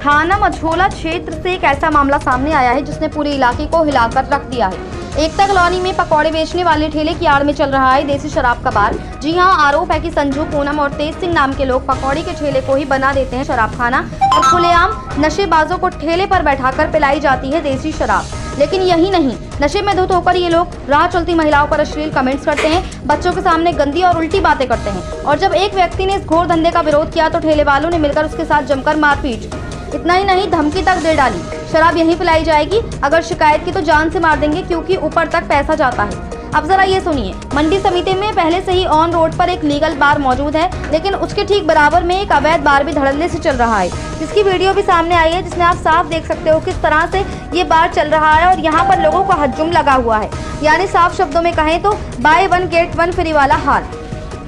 थाना मझोला क्षेत्र से एक ऐसा मामला सामने आया है जिसने पूरे इलाके को हिलाकर रख दिया है। एकता कॉलोनी में पकौड़े बेचने वाले ठेले की आड़ में चल रहा है देसी शराब का बार। जी हां, आरोप है कि संजू, पूनम और तेज सिंह नाम के लोग पकौड़े के ठेले को ही बना देते हैं शराब खाना और खुलेआम नशेबाजों को ठेले पर बैठाकर पिलाई जाती है देसी शराब। लेकिन यही नहीं, नशे में धुत होकर ये लोग राह चलती महिलाओं पर अश्लील कमेंट्स करते हैं, बच्चों के सामने गंदी और उल्टी बातें करते हैं। और जब एक व्यक्ति ने इस घोर धंधे का विरोध किया तो ठेले वालों ने मिलकर उसके साथ जमकर मारपीट, इतना ही नहीं धमकी तक दे डाली। शराब यहीं पिलाई जाएगी, अगर शिकायत की तो जान से मार देंगे, क्योंकि ऊपर तक पैसा जाता है। अब जरा ये सुनिए, मंडी समिति में पहले से ही ऑन रोड पर एक लीगल बार मौजूद है, लेकिन उसके ठीक बराबर में एक अवैध बार भी धड़ल्ले से चल रहा है, जिसकी वीडियो भी सामने आई है, जिसमें आप साफ देख सकते हो किस तरह से ये बार चल रहा है और यहाँ पर लोगों का हजूम लगा हुआ है। यानी साफ शब्दों में कहें तो by one get one free वाला हाल।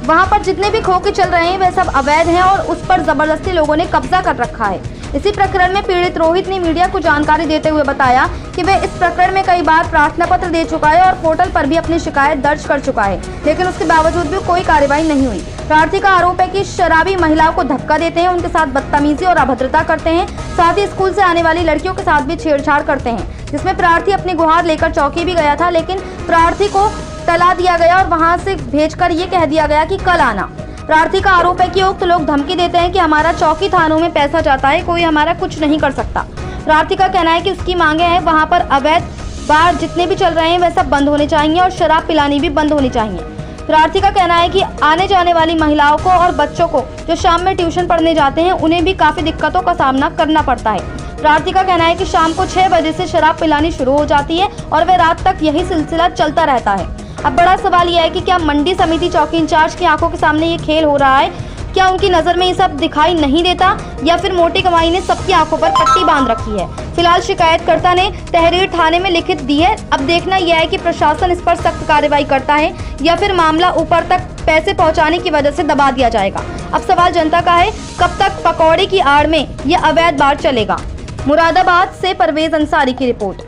वहाँ पर जितने भी खोखे चल रहे हैं वे सब अवैध हैं और उस पर जबरदस्ती लोगों ने कब्जा कर रखा है। इसी प्रकरण में पीड़ित रोहित ने मीडिया को जानकारी देते हुए बताया कि वे इस प्रकरण में कई बार प्रार्थना पत्र दे चुका है और पोर्टल पर भी अपनी शिकायत दर्ज कर चुका है, लेकिन उसके बावजूद भी कोई कार्रवाई नहीं हुई। प्रार्थी का आरोप है कि शराबी महिलाओं को धक्का देते हैं, उनके साथ बदतमीजी और अभद्रता करते हैं, साथ ही स्कूल से आने वाली लड़कियों के साथ भी छेड़छाड़ करते हैं, जिसमें प्रार्थी अपनी गुहार लेकर चौकी भी गया था, लेकिन प्रार्थी को टला दिया गया और वहां से भेजकर ये कह दिया गया कि कल आना। प्रार्थी का आरोप है कि उक्त लोग धमकी देते हैं कि हमारा चौकी थानों में पैसा जाता है, कोई हमारा कुछ नहीं कर सकता। प्रार्थी का कहना है कि उसकी मांगे हैं वहां पर अवैध बार जितने भी चल रहे हैं वे सब बंद होने चाहिए और शराब पिलानी भी बंद होनी चाहिए। प्रार्थी का कहना है कि आने जाने वाली महिलाओं को और बच्चों को जो शाम में ट्यूशन पढ़ने जाते हैं उन्हें भी काफी दिक्कतों का सामना करना पड़ता है। प्रार्थी का कहना है कि शाम को 6 बजे से शराब पिलानी शुरू हो जाती है और वे रात तक यही सिलसिला चलता रहता है। अब बड़ा सवाल यह है कि क्या मंडी समिति चौकी इंचार्ज की आंखों के सामने ये खेल हो रहा है? क्या उनकी नज़र में ये सब दिखाई नहीं देता, या फिर मोटी कमाई ने सबकी आंखों पर पट्टी बांध रखी है? फिलहाल शिकायतकर्ता ने तहरीर थाने में लिखित दी है। अब देखना यह है कि प्रशासन इस पर सख्त कार्रवाई करता है या फिर मामला ऊपर तक पैसे पहुँचाने की वजह से दबा दिया जाएगा। अब सवाल जनता का है, कब तक पकौड़े की आड़ में ये अवैध बार चलेगा? मुरादाबाद से परवेज अंसारी की रिपोर्ट।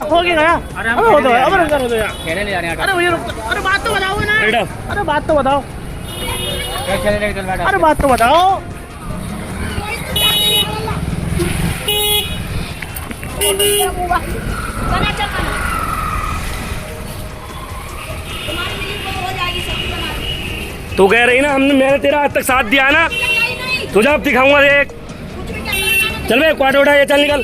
हो गया। अरे बात तो बताओ ना। अरे बात तो बताओ। अरे बात तो बताओ। तू कह रही ना मैंने तेरा आज तक साथ दिया है ना, तुझे अब दिखाऊंगा देख। चल बे क्वार्टर उठा, ये चल निकल।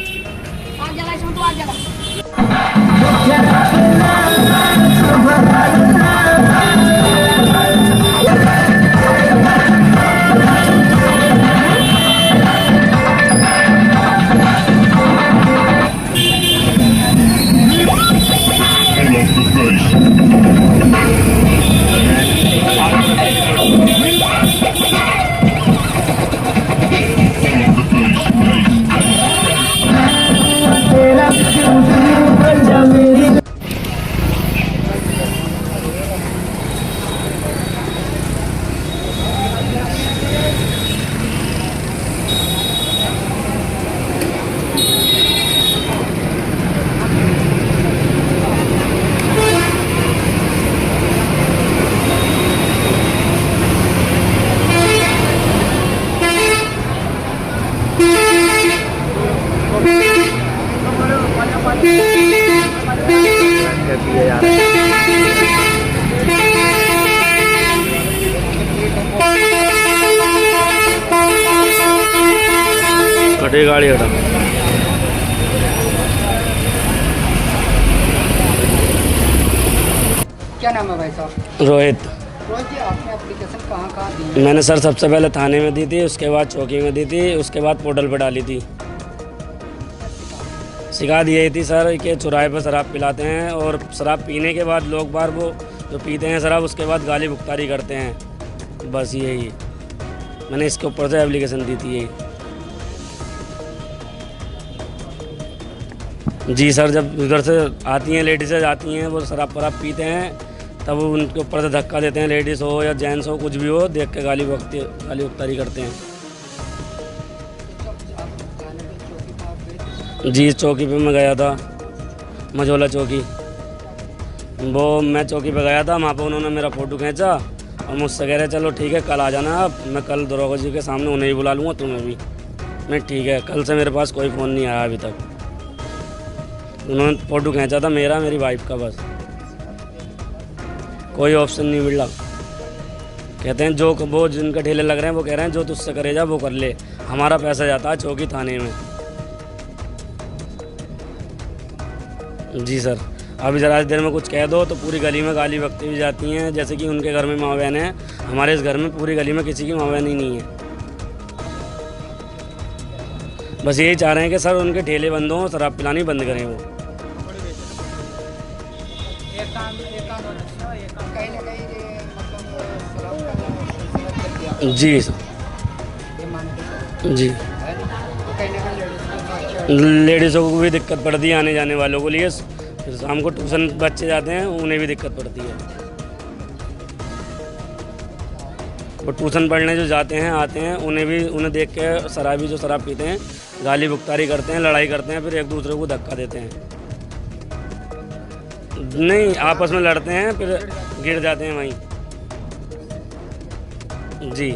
कटे गाड़ी हटा। क्या नाम है भाई साहब? रोहित। रोहित जी, आपने एप्लीकेशन कहाँ दी? मैंने सर सबसे पहले थाने में दी थी, उसके बाद चौकी में दी थी, उसके बाद पोर्टल पर डाली थी। शिकायत यही थी सर कि चौराहे पर शराब पिलाते हैं और शराब पीने के बाद लोग बार वो जो पीते हैं शराब उसके बाद गाली भुगतारी करते हैं, बस यही। मैंने इसके ऊपर से एप्लीकेशन दी थी यही। जी सर, जब उधर से आती हैं लेडीज़ें आती हैं, वो शराब वराब पीते हैं, तब उनके ऊपर से धक्का देते हैं, लेडीज़ हो या जेंट्स हो, कुछ भी हो, देख के गाली भुगतारी करते हैं। जी चौकी पे मैं गया था, मझोला चौकी। वो मैं चौकी पे गया था, वहाँ पर उन्होंने मेरा फ़ोटो खींचा और मुझसे कह रहे चलो ठीक है कल आ जाना आप, मैं कल दरोगा जी के सामने उन्हें ही बुला लूँगा, तुम्हें भी। मैं ठीक है, कल से मेरे पास कोई फ़ोन नहीं आया अभी तक। उन्होंने फ़ोटो खींचा था मेरा, मेरी वाइफ का, बस कोई ऑप्शन नहीं मिला। कहते हैं जो वो जिनका ठेले लग रहे हैं वो कह रहे हैं जो तुझसे करे जा वो कर ले, हमारा पैसा जाता है चौकी थाने में। जी सर, अभी ज़रा देर में कुछ कह दो तो पूरी गली में गाली बकती भी जाती हैं, जैसे कि उनके घर में माँ बहन है, हमारे इस घर में पूरी गली में किसी की माँ बहन ही नहीं है। बस यही चाह रहे हैं कि सर उनके ठेले बंद हों, शराब पिलानी बंद करें वो। कहीं ना कहीं ये मतलब शराब का जो जी सर, ये मानते जी। है तो कहीं ना कहीं लेडीज को लेडीज़ों को भी दिक्कत पड़ती है, आने जाने वालों को लिए। फिर शाम को ट्यूशन बच्चे जाते हैं, उन्हें भी दिक्कत पड़ती है। वो ट्यूशन पढ़ने जो जाते हैं आते हैं, उन्हें देख के शराबी जो शराब पीते हैं गाली बुख्तारी करते हैं, लड़ाई करते हैं, फिर एक दूसरे को धक्का देते हैं। नहीं, आपस में लड़ते हैं, फिर गिर जाते हैं वहीं। जी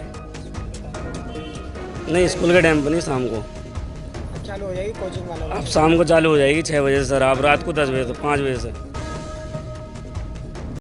नहीं, स्कूल के टाइम पर नहीं, शाम को। चालू हो जाएगी कोचिंग वाला अब शाम को चालू हो जाएगी 6 बजे से सर, आप रात को 10 बजे से 5 बजे से।